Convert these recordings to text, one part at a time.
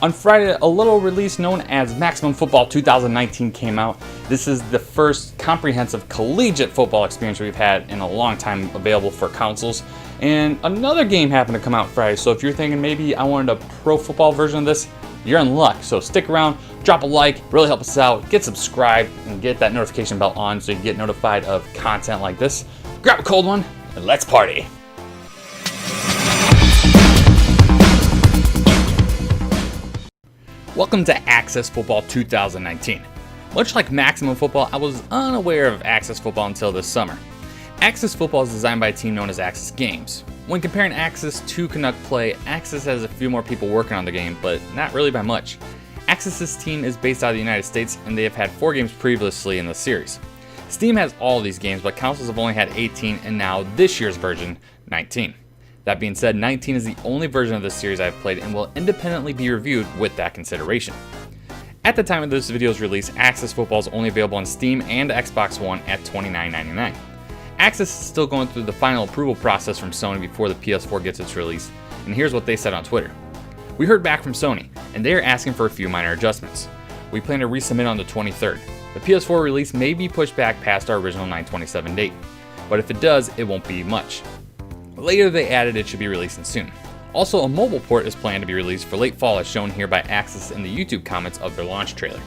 On Friday, a little release known as Maximum Football 2019 came out. This is the first comprehensive collegiate football experience we've had in a long time available for consoles. And another game happened to come out Friday, so if you're thinking maybe I wanted a pro football version of this, you're in luck. So stick around, drop a like, really help us out, get subscribed, and get that notification bell on so you get notified of content like this. Grab a cold one, and let's party. Welcome to Access Football 2019. Much like Maximum Football, I was unaware of Access Football until this summer. Access Football is designed by a team known as Access Games. When comparing Access to Canuck Play, Access has a few more people working on the game, but not really by much. Access's team is based out of the United States, and they have had 4 games previously in the series. Steam has all of these games, but consoles have only had 18, and now this year's version, 19. That being said, 19 is the only version of this series I've played and will independently be reviewed with that consideration. At the time of this video's release, Access Football is only available on Steam and Xbox One at $29.99. Access is still going through the final approval process from Sony before the PS4 gets its release, and here's what they said on Twitter. We heard back from Sony, and they are asking for a few minor adjustments. We plan to resubmit on the 23rd. The PS4 release may be pushed back past our original 9/27 date, but if it does, it won't be much. Later they added it should be releasing soon. Also, a mobile port is planned to be released for late fall as shown here by Access in the YouTube comments of their launch trailer.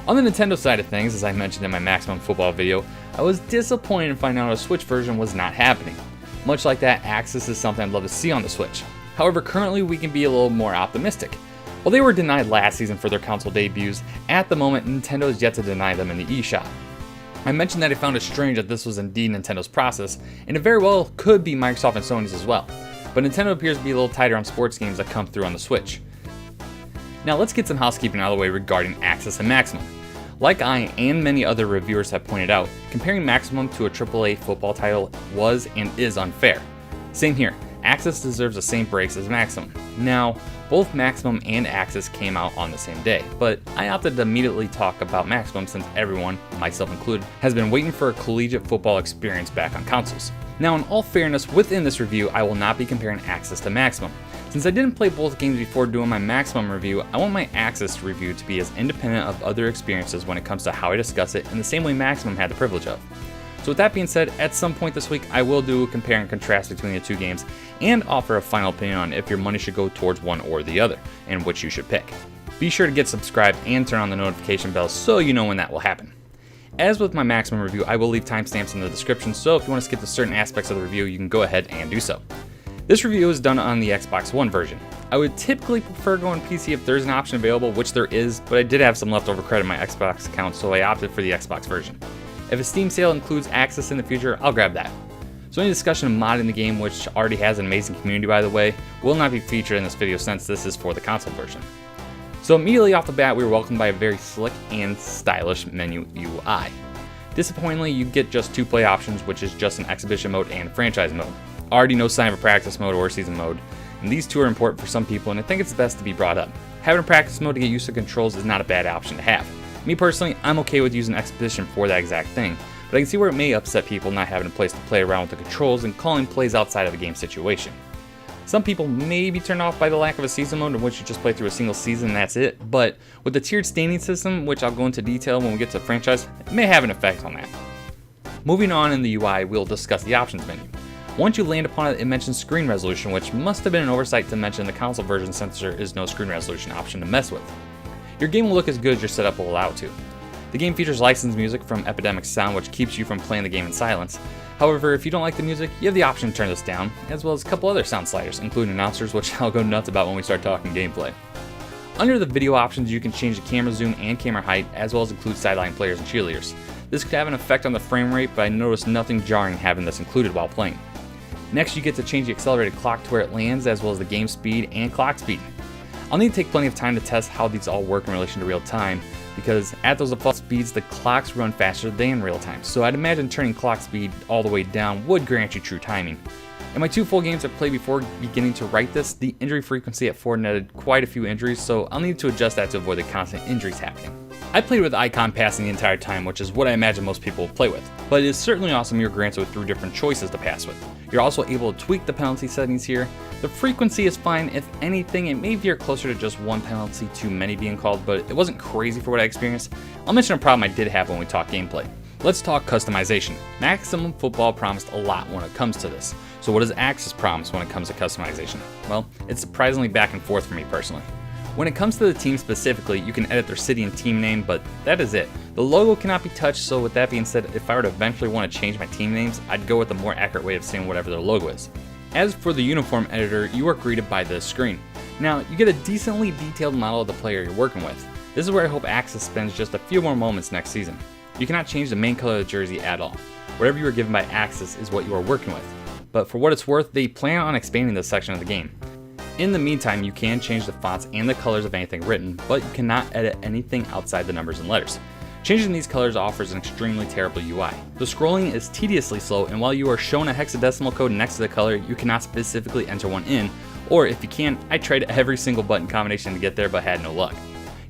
On the Nintendo side of things, as I mentioned in my Maximum Football video, I was disappointed in finding out a Switch version was not happening. Much like that, Access is something I'd love to see on the Switch. However, currently we can be a little more optimistic. While they were denied last season for their console debuts, at the moment Nintendo is yet to deny them in the eShop. I mentioned that I found it strange that this was indeed Nintendo's process, and it very well could be Microsoft and Sony's as well. But Nintendo appears to be a little tighter on sports games that come through on the Switch. Now let's get some housekeeping out of the way regarding Access and Maximum. Like I and many other reviewers have pointed out, comparing Maximum to a AAA football title was and is unfair. Same here, Access deserves the same breaks as Maximum. Now, both Maximum and Access came out on the same day, but I opted to immediately talk about Maximum since everyone, myself included, has been waiting for a collegiate football experience back on consoles. Now, in all fairness, within this review, I will not be comparing Access to Maximum. Since I didn't play both games before doing my Maximum review, I want my Access review to be as independent of other experiences when it comes to how I discuss it in the same way Maximum had the privilege of. So with that being said, at some point this week, I will do a compare and contrast between the two games and offer a final opinion on if your money should go towards one or the other, and which you should pick. Be sure to get subscribed and turn on the notification bell so you know when that will happen. As with my Maximum review, I will leave timestamps in the description, so if you want to skip to certain aspects of the review, you can go ahead and do so. This review is done on the Xbox One version. I would typically prefer going PC if there's an option available, which there is, but I did have some leftover credit in my Xbox account, so I opted for the Xbox version. If a Steam sale includes Access in the future, I'll grab that. So any discussion of modding the game, which already has an amazing community by the way, will not be featured in this video since this is for the console version. So immediately off the bat, we were welcomed by a very slick and stylish menu UI. Disappointingly, you get just 2 play options, which is just an exhibition mode and franchise mode. Already no sign of a practice mode or season mode, and these 2 are important for some people and I think it's best to be brought up. Having a practice mode to get used to controls is not a bad option to have. Me personally, I'm okay with using Exhibition for that exact thing, but I can see where it may upset people not having a place to play around with the controls and calling plays outside of a game situation. Some people may be turned off by the lack of a season mode in which you just play through a single season and that's it, but with the tiered standing system, which I'll go into detail when we get to franchise, it may have an effect on that. Moving on in the UI, we'll discuss the options menu. Once you land upon it, it mentions screen resolution, which must have been an oversight to mention the console version since there is no screen resolution option to mess with. Your game will look as good as your setup will allow it to. The game features licensed music from Epidemic Sound, which keeps you from playing the game in silence. However, if you don't like the music, you have the option to turn this down, as well as a couple other sound sliders, including announcers, which I'll go nuts about when we start talking gameplay. Under the video options, you can change the camera zoom and camera height, as well as include sideline players and cheerleaders. This could have an effect on the frame rate, but I noticed nothing jarring having this included while playing. Next, you get to change the accelerated clock to where it lands, as well as the game speed and clock speed. I'll need to take plenty of time to test how these all work in relation to real time, because at those default speeds, the clocks run faster than real time, so I'd imagine turning clock speed all the way down would grant you true timing. In my 2 full games I've played before beginning to write this, the injury frequency at 4 netted quite a few injuries, so I'll need to adjust that to avoid the constant injuries happening. I played with icon passing the entire time, which is what I imagine most people will play with, but it is certainly awesome you're granted with 3 different choices to pass with. You're also able to tweak the penalty settings here. The frequency is fine. If anything, it may veer closer to just 1 penalty too many being called, but it wasn't crazy for what I experienced. I'll mention a problem I did have when we talk gameplay. Let's talk customization. Maximum Football promised a lot when it comes to this. So what does Axis promise when it comes to customization? Well, it's surprisingly back and forth for me personally. When it comes to the team specifically, you can edit their city and team name, but that is it. The logo cannot be touched, so with that being said, if I were to eventually want to change my team names, I'd go with a more accurate way of saying whatever their logo is. As for the uniform editor, you are greeted by this screen. Now, you get a decently detailed model of the player you're working with. This is where I hope Axis spends just a few more moments next season. You cannot change the main color of the jersey at all. Whatever you were given by Axis is what you are working with. But for what it's worth, they plan on expanding this section of the game. In the meantime, you can change the fonts and the colors of anything written, but you cannot edit anything outside the numbers and letters. Changing these colors offers an extremely terrible UI. The scrolling is tediously slow, and while you are shown a hexadecimal code next to the color, you cannot specifically enter one in, or if you can, I tried every single button combination to get there but had no luck.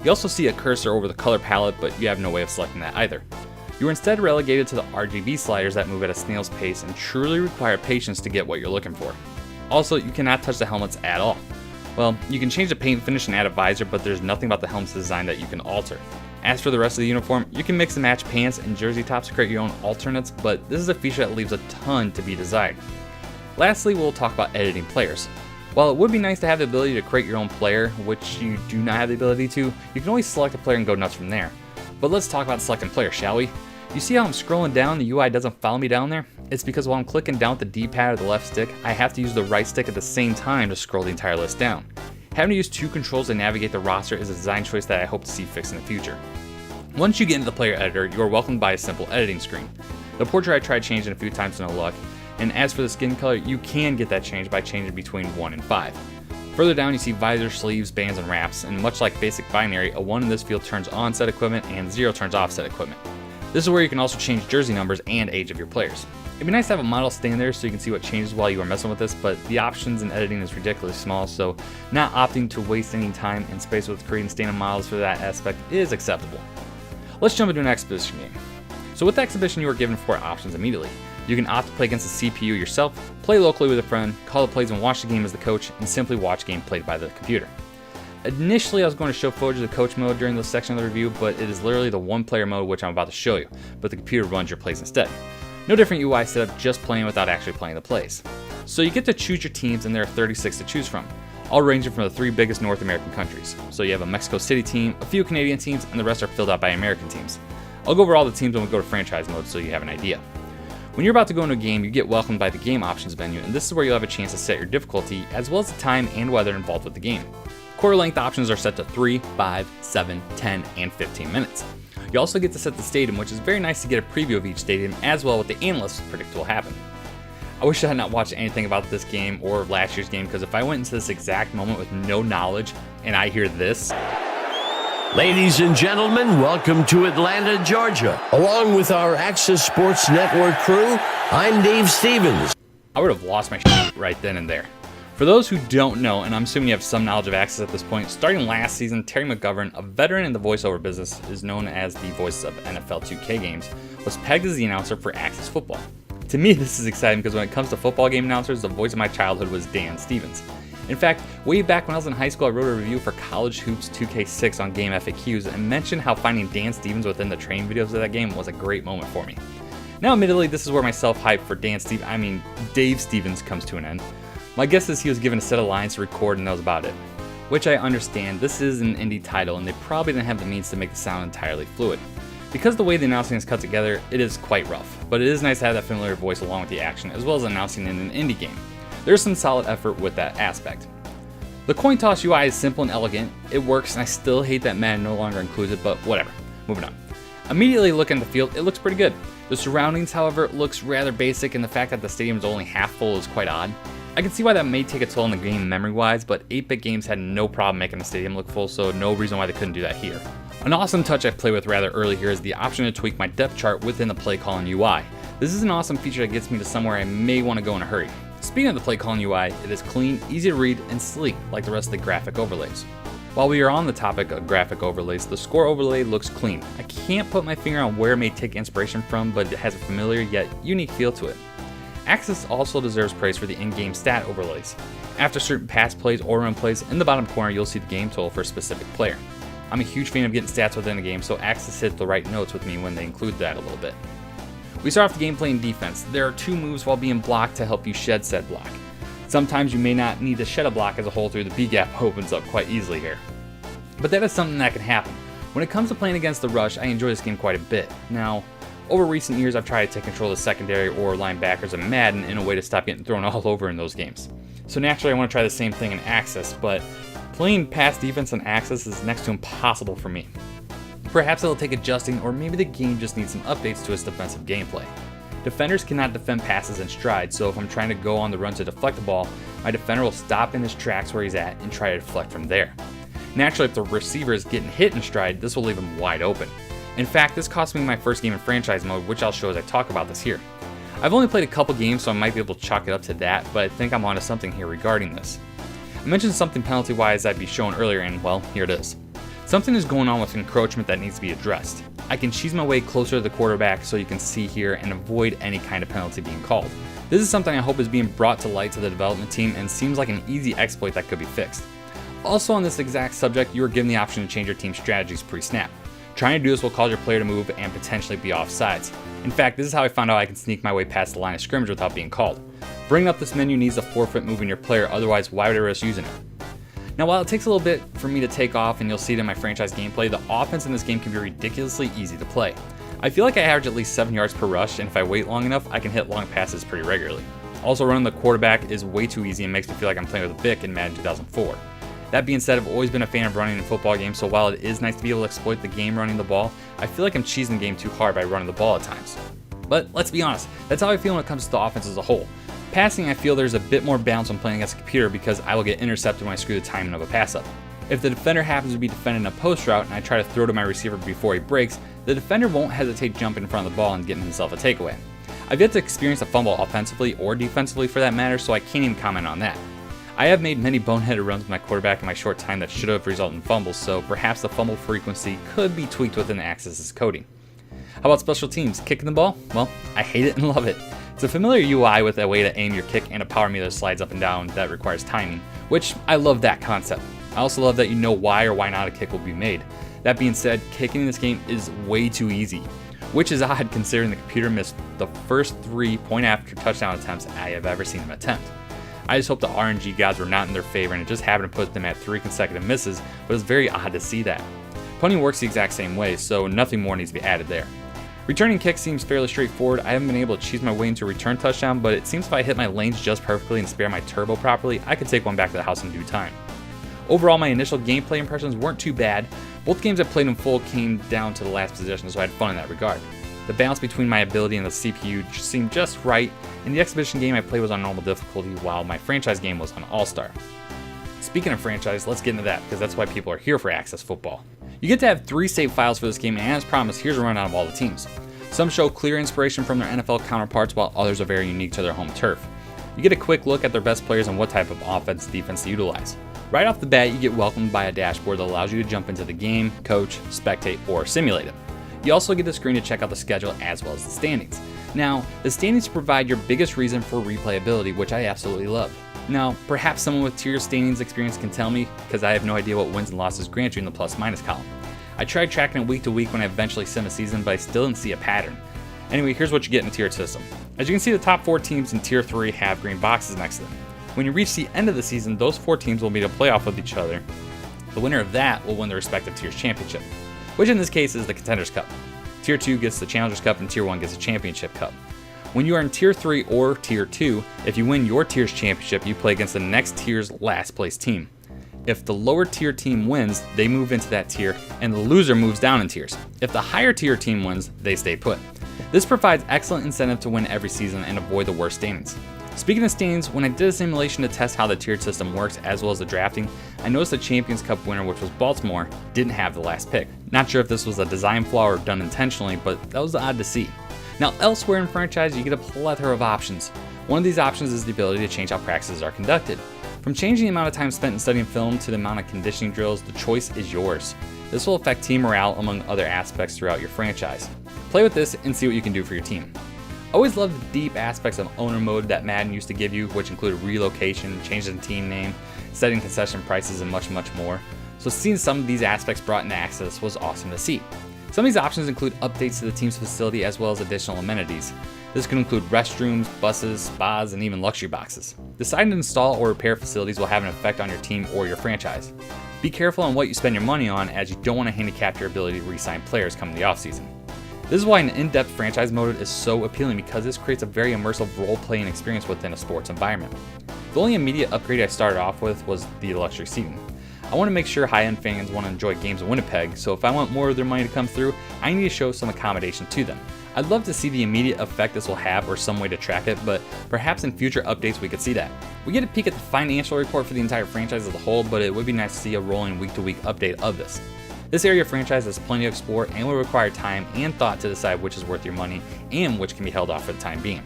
You also see a cursor over the color palette, but you have no way of selecting that either. You are instead relegated to the RGB sliders that move at a snail's pace and truly require patience to get what you're looking for. Also, you cannot touch the helmets at all. Well, you can change the paint finish and add a visor, but there's nothing about the helmet's design that you can alter. As for the rest of the uniform, you can mix and match pants and jersey tops to create your own alternates, but this is a feature that leaves a ton to be desired. Lastly, we'll talk about editing players. While it would be nice to have the ability to create your own player, which you do not have the ability to, you can always select a player and go nuts from there. But let's talk about selecting players, shall we? You see how I'm scrolling down, the UI doesn't follow me down there? It's because while I'm clicking down with the D-pad or the left stick, I have to use the right stick at the same time to scroll the entire list down. Having to use 2 controls to navigate the roster is a design choice that I hope to see fixed in the future. Once you get into the player editor, you are welcomed by a simple editing screen. The portrait I tried changing a few times to no luck, and as for the skin color, you can get that changed by changing between 1 and 5. Further down you see visor, sleeves, bands, and wraps, and much like basic binary, a 1 in this field turns on set equipment and 0 turns off set equipment. This is where you can also change jersey numbers and age of your players. It'd be nice to have a model stand there so you can see what changes while you are messing with this, but the options in editing is ridiculously small, so not opting to waste any time and space with creating standard models for that aspect is acceptable. Let's jump into an exhibition game. So with the exhibition, you are given 4 options immediately. You can opt to play against the CPU yourself, play locally with a friend, call the plays and watch the game as the coach, and simply watch game played by the computer. Initially, I was going to show footage of the coach mode during this section of the review, but it is literally the 1-player mode which I'm about to show you, but the computer runs your plays instead. No different UI setup, just playing without actually playing the plays. So you get to choose your teams, and there are 36 to choose from, all ranging from the 3 biggest North American countries. So you have a Mexico City team, a few Canadian teams, and the rest are filled out by American teams. I'll go over all the teams when we go to franchise mode so you have an idea. When you're about to go into a game, you get welcomed by the game options menu, and this is where you'll have a chance to set your difficulty, as well as the time and weather involved with the game. Quarter length options are set to 3, 5, 7, 10, and 15 minutes. You also get to set the stadium, which is very nice to get a preview of each stadium, as well what the analysts predict will happen. I wish I had not watched anything about this game or last year's game, because if I went into this exact moment with no knowledge and I hear this... Ladies and gentlemen, welcome to Atlanta, Georgia. Along with our Access Sports Network crew, I'm Dave Stevens. I would have lost my shit right then and there. For those who don't know, and I'm assuming you have some knowledge of Access at this point, starting last season, Terry McGovern, a veteran in the voiceover business, is known as the voice of NFL 2K games, was pegged as the announcer for Access Football. To me, this is exciting because when it comes to football game announcers, the voice of my childhood was Dan Stevens. In fact, way back when I was in high school, I wrote a review for College Hoops 2K6 on Game FAQs and mentioned how finding Dan Stevens within the training videos of that game was a great moment for me. Now, admittedly, this is where my self-hype for Dave Stevens comes to an end. My guess is he was given a set of lines to record and that was about it. Which I understand, this is an indie title and they probably didn't have the means to make the sound entirely fluid. Because the way the announcing is cut together, it is quite rough, but it is nice to have that familiar voice along with the action, as well as announcing in an indie game. There's some solid effort with that aspect. The coin toss UI is simple and elegant, it works, and I still hate that Madden no longer includes it, but whatever, moving on. Immediately looking at the field, it looks pretty good. The surroundings, however, looks rather basic, and the fact that the stadium is only half full is quite odd. I can see why that may take a toll on the game memory-wise, but 8-bit games had no problem making the stadium look full, so no reason why they couldn't do that here. An awesome touch I play with rather early here is the option to tweak my depth chart within the play calling UI. This is an awesome feature that gets me to somewhere I may want to go in a hurry. Speaking of the play calling UI, it is clean, easy to read, and sleek like the rest of the graphic overlays. While we are on the topic of graphic overlays, the score overlay looks clean. I can't put my finger on where it may take inspiration from, but it has a familiar yet unique feel to it. Axis also deserves praise for the in-game stat overlays. After certain pass plays or run plays, in the bottom corner you'll see the game total for a specific player. I'm a huge fan of getting stats within a game, so Axis hit the right notes with me when they include that a little bit. We start off the game playing defense. There are 2 moves while being blocked to help you shed said block. Sometimes you may not need to shed a block as a hole through the B-gap opens up quite easily here. But that is something that can happen. When it comes to playing against the rush, I enjoy this game quite a bit. Now, over recent years I've tried to take control of the secondary or linebackers in Madden in a way to stop getting thrown all over in those games. So naturally I want to try the same thing in Axis, but playing pass defense on Axis is next to impossible for me. Perhaps it'll take adjusting, or maybe the game just needs some updates to its defensive gameplay. Defenders cannot defend passes in stride, so if I'm trying to go on the run to deflect the ball, my defender will stop in his tracks where he's at and try to deflect from there. Naturally, if the receiver is getting hit in stride, this will leave him wide open. In fact, this cost me my first game in franchise mode, which I'll show as I talk about this here. I've only played a couple games, so I might be able to chalk it up to that, but I think I'm onto something here regarding this. I mentioned something penalty-wise I'd be shown earlier, and well, here it is. Something is going on with encroachment that needs to be addressed. I can cheese my way closer to the quarterback so you can see here and avoid any kind of penalty being called. This is something I hope is being brought to light to the development team and seems like an easy exploit that could be fixed. Also on this exact subject, you are given the option to change your team's strategies pre-snap. Trying to do this will cause your player to move and potentially be offsides. In fact, this is how I found out I can sneak my way past the line of scrimmage without being called. Bringing up this menu needs a forfeit moving your player, otherwise why would I risk using it? Now while it takes a little bit for me to take off, and you'll see it in my franchise gameplay, the offense in this game can be ridiculously easy to play. I feel like I average at least 7 yards per rush, and if I wait long enough, I can hit long passes pretty regularly. Also, running the quarterback is way too easy and makes me feel like I'm playing with a Vic in Madden 2004. That being said, I've always been a fan of running in football games, so while it is nice to be able to exploit the game running the ball, I feel like I'm cheesing the game too hard by running the ball at times. But let's be honest, that's how I feel when it comes to the offense as a whole. Passing, I feel there's a bit more balance when playing against a computer because I will get intercepted when I screw the timing of a pass up. If the defender happens to be defending a post route and I try to throw to my receiver before he breaks, the defender won't hesitate jumping in front of the ball and getting himself a takeaway. I've yet to experience a fumble offensively or defensively for that matter, so I can't even comment on that. I have made many boneheaded runs with my quarterback in my short time that should have resulted in fumbles, so perhaps the fumble frequency could be tweaked within the Axis' coding. How about special teams? Kicking the ball? Well, I hate it and love it. It's a familiar UI with a way to aim your kick and a power meter that slides up and down that requires timing, which I love that concept. I also love that you know why or why not a kick will be made. That being said, kicking in this game is way too easy, which is odd considering the computer missed the first 3 point-after touchdown attempts I have ever seen them attempt. I just hope the RNG gods were not in their favor and it just happened to put them at 3 consecutive misses, but it's very odd to see that. Punting works the exact same way, so nothing more needs to be added there. Returning kicks seems fairly straightforward. I haven't been able to cheese my way into a return touchdown, but it seems if I hit my lanes just perfectly and spare my turbo properly, I could take one back to the house in due time. Overall, my initial gameplay impressions weren't too bad. Both games I played in full came down to the last possession, so I had fun in that regard. The balance between my ability and the CPU seemed just right, and the exhibition game I played was on normal difficulty, while my franchise game was on All-Star. Speaking of franchise, let's get into that, because that's why people are here for Access Football. You get to have 3 save files for this game, and as promised, here's a rundown of all the teams. Some show clear inspiration from their NFL counterparts, while others are very unique to their home turf. You get a quick look at their best players and what type of offense and defense to utilize. Right off the bat, you get welcomed by a dashboard that allows you to jump into the game, coach, spectate, or simulate it. You also get a screen to check out the schedule as well as the standings. Now, the standings provide your biggest reason for replayability, which I absolutely love. Now, perhaps someone with tier standings experience can tell me, because I have no idea what wins and losses grant you in the plus-minus column. I tried tracking it week to week when I eventually sim a season, but I still didn't see a pattern. Anyway, here's what you get in the tiered system. As you can see, the top 4 teams in Tier 3 have green boxes next to them. When you reach the end of the season, those 4 teams will meet a playoff with each other. The winner of that will win the respective tier's championship, which in this case is the Contenders Cup. Tier 2 gets the Challengers Cup and Tier 1 gets the Championship Cup. When you are in Tier 3 or Tier 2, if you win your tier's championship, you play against the next tier's last place team. If the lower tier team wins, they move into that tier, and the loser moves down in tiers. If the higher tier team wins, they stay put. This provides excellent incentive to win every season and avoid the worst standings. Speaking of standings, when I did a simulation to test how the tiered system works as well as the drafting, I noticed the Champions Cup winner, which was Baltimore, didn't have the last pick. Not sure if this was a design flaw or done intentionally, but that was odd to see. Now, elsewhere in franchise, you get a plethora of options. One of these options is the ability to change how practices are conducted. From changing the amount of time spent in studying film to the amount of conditioning drills, the choice is yours. This will affect team morale among other aspects throughout your franchise. Play with this and see what you can do for your team. Always loved the deep aspects of owner mode that Madden used to give you, which included relocation, changing the team name, setting concession prices, and much, much more. So seeing some of these aspects brought into Access was awesome to see. Some of these options include updates to the team's facility as well as additional amenities. This could include restrooms, buses, spas, and even luxury boxes. Deciding to install or repair facilities will have an effect on your team or your franchise. Be careful on what you spend your money on, as you don't want to handicap your ability to re-sign players come the offseason. This is why an in-depth franchise mode is so appealing, because this creates a very immersive role-playing experience within a sports environment. The only immediate upgrade I started off with was the luxury seating. I want to make sure high-end fans want to enjoy games in Winnipeg, so if I want more of their money to come through, I need to show some accommodation to them. I'd love to see the immediate effect this will have or some way to track it, but perhaps in future updates we could see that. We get a peek at the financial report for the entire franchise as a whole, but it would be nice to see a rolling week-to-week update of this. This area of franchise has plenty to explore and will require time and thought to decide which is worth your money and which can be held off for the time being.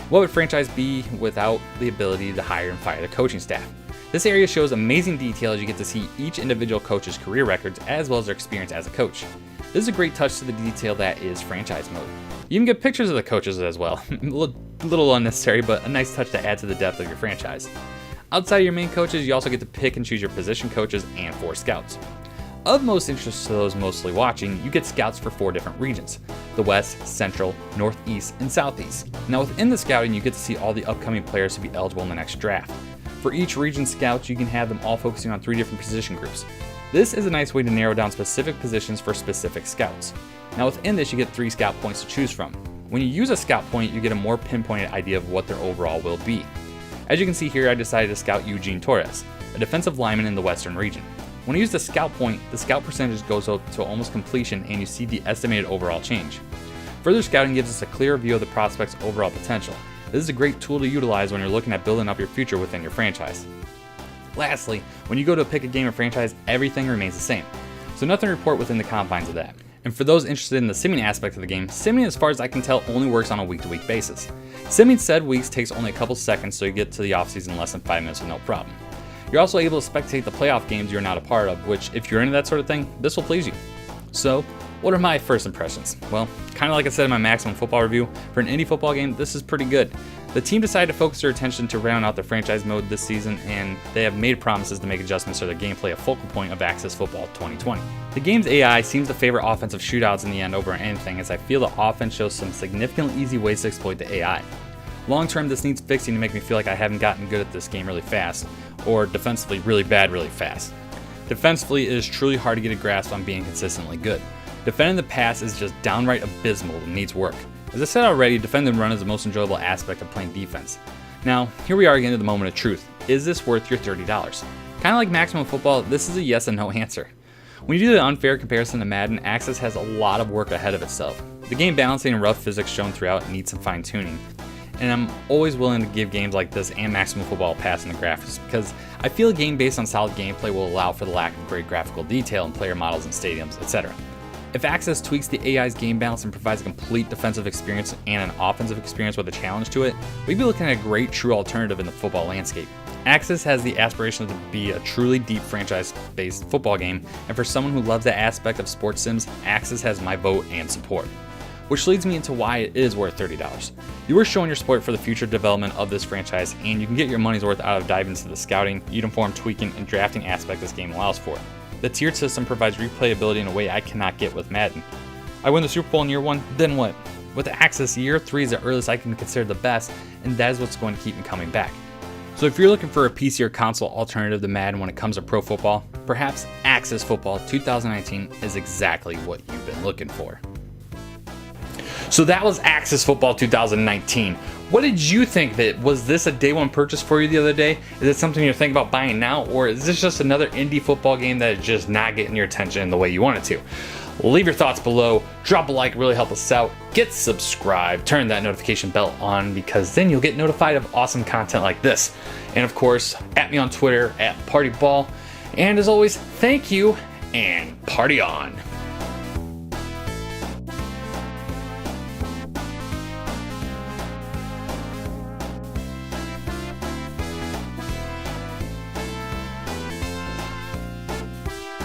What would franchise be without the ability to hire and fire the coaching staff? This area shows amazing detail as you get to see each individual coach's career records as well as their experience as a coach. This is a great touch to the detail that is franchise mode. You even get pictures of the coaches as well. A little unnecessary, but a nice touch to add to the depth of your franchise. Outside of your main coaches, you also get to pick and choose your position coaches and 4 scouts. Of most interest to those mostly watching, you get scouts for 4 different regions: the West, Central, Northeast, and Southeast. Now within the scouting, you get to see all the upcoming players to be eligible in the next draft. For each region scouts, you can have them all focusing on 3 different position groups. This is a nice way to narrow down specific positions for specific scouts. Now within this, you get 3 scout points to choose from. When you use a scout point, you get a more pinpointed idea of what their overall will be. As you can see here, I decided to scout Eugene Torres, a defensive lineman in the Western region. When you use the scout point, the scout percentage goes up to almost completion and you see the estimated overall change. Further scouting gives us a clearer view of the prospect's overall potential. This is a great tool to utilize when you're looking at building up your future within your franchise. Lastly, when you go to pick a game or franchise, everything remains the same. So nothing to report within the confines of that. And for those interested in the simming aspect of the game, simming, as far as I can tell, only works on a week-to-week basis. Simming said weeks takes only a couple seconds, so you get to the offseason in less than 5 minutes with no problem. You're also able to spectate the playoff games you're not a part of, which, if you're into that sort of thing, this will please you. So, what are my first impressions? Well, kind of like I said in my Maximum Football review, for an indie football game, this is pretty good. The team decided to focus their attention to round out their franchise mode this season, and they have made promises to make adjustments to their gameplay a focal point of Access Football 2020. The game's AI seems to favor offensive shootouts in the end over anything, as I feel the offense shows some significantly easy ways to exploit the AI. Long term, this needs fixing to make me feel like I haven't gotten good at this game really fast, or defensively really bad really fast. Defensively, it is truly hard to get a grasp on being consistently good. Defending the pass is just downright abysmal and needs work. As I said already, defend and run is the most enjoyable aspect of playing defense. Now, here we are getting to the moment of truth. Is this worth your $30? Kind of like Maximum Football, this is a yes and no answer. When you do the unfair comparison to Madden, Access has a lot of work ahead of itself. The game balancing and rough physics shown throughout needs some fine tuning. And I'm always willing to give games like this and Maximum Football a pass in the graphics, because I feel a game based on solid gameplay will allow for the lack of great graphical detail in player models and stadiums, etc. If Access tweaks the AI's game balance and provides a complete defensive experience and an offensive experience with a challenge to it, we'd be looking at a great true alternative in the football landscape. Access has the aspiration to be a truly deep franchise-based football game, and for someone who loves that aspect of sports sims, Access has my vote and support. Which leads me into why it is worth $30. You are showing your support for the future development of this franchise, and you can get your money's worth out of diving into the scouting, uniform tweaking, and drafting aspect this game allows for. The tiered system provides replayability in a way I cannot get with Madden. I win the Super Bowl in year 1, then what? With Access, year 3 is the earliest I can consider the best, and that is what's going to keep me coming back. So if you're looking for a PC or console alternative to Madden when it comes to pro football, perhaps Access Football 2019 is exactly what you've been looking for. So that was Access Football 2019. What did you think of it? Was this a day one purchase for you the other day? Is it something you're thinking about buying now? Or is this just another indie football game that is just not getting your attention the way you want it to? Leave your thoughts below, drop a like, really help us out, get subscribed, turn that notification bell on, because then you'll get notified of awesome content like this. And of course, at me on Twitter, @PartyBall. And as always, thank you, and party on.